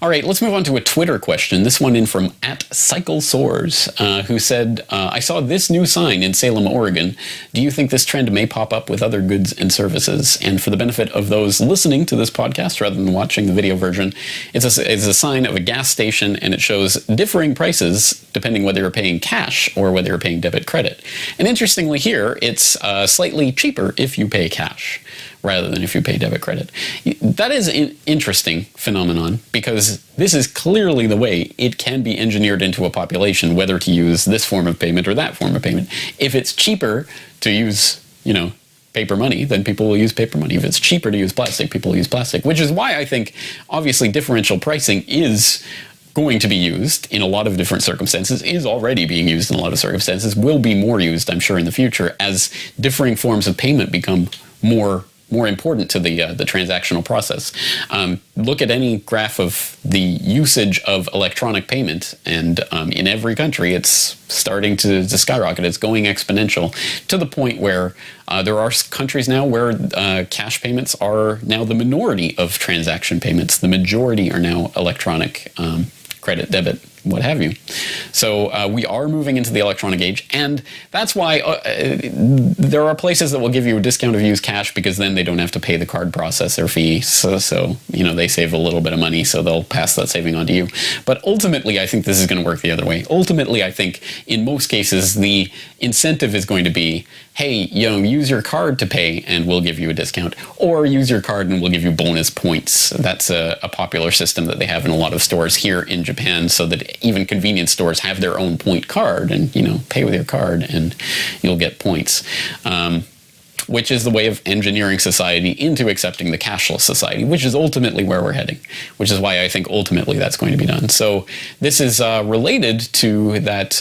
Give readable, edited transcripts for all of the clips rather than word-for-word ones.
All right, let's move on to a Twitter question. This one in from @CycleSoars, who said, I saw this new sign in Salem, Oregon. Do you think this trend may pop up with other goods and services? And for the benefit of those listening to this podcast rather than watching the video version, it's a sign of a gas station, and it shows differing prices depending whether you're paying cash or whether you're paying debit credit. And interestingly here, it's slightly cheaper if you pay cash rather than if you pay debit credit. That is an interesting phenomenon, because this is clearly the way it can be engineered into a population, whether to use this form of payment or that form of payment. If it's cheaper to use, paper money, then people will use paper money. If it's cheaper to use plastic, people will use plastic, which is why I think, obviously, differential pricing is going to be used in a lot of different circumstances, is already being used in a lot of circumstances, will be more used, I'm sure, in the future as differing forms of payment become more important to the transactional process. Look at any graph of the usage of electronic payment, and in every country it's starting to skyrocket. It's going exponential to the point where there are countries now where cash payments are now the minority of transaction payments. The majority are now electronic, credit, debit, what have you. So we are moving into the electronic age, and that's why there are places that will give you a discount if you use cash, because then they don't have to pay the card processor fee. So they save a little bit of money, so they'll pass that saving on to you. But ultimately, I think this is going to work the other way. Ultimately, I think in most cases the incentive is going to be, hey, use your card to pay and we'll give you a discount, or use your card and we'll give you bonus points. That's a popular system that they have in a lot of stores here in Japan, so that even convenience stores have their own point card, and pay with your card and you'll get points. Which is the way of engineering society into accepting the cashless society, which is ultimately where we're heading, which is why I think ultimately that's going to be done. So this is related to that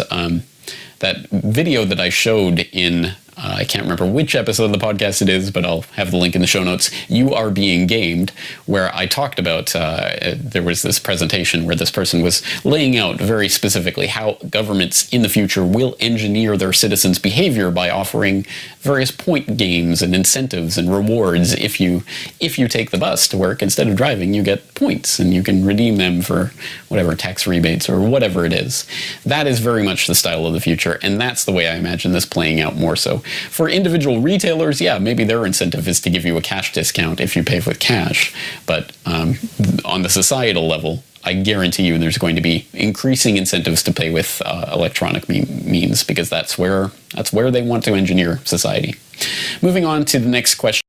video that I showed in, I can't remember which episode of the podcast it is, but I'll have the link in the show notes, You Are Being Gamed, where I talked about, there was this presentation where this person was laying out very specifically how governments in the future will engineer their citizens' behavior by offering various point games and incentives and rewards. If you take the bus to work instead of driving, you get points, and you can redeem them for whatever, tax rebates or whatever it is. That is very much the style of the future, and that's the way I imagine this playing out more so. For individual retailers, yeah, maybe their incentive is to give you a cash discount if you pay with cash. But on the societal level, I guarantee you there's going to be increasing incentives to pay with electronic means, because that's where they want to engineer society. Moving on to the next question.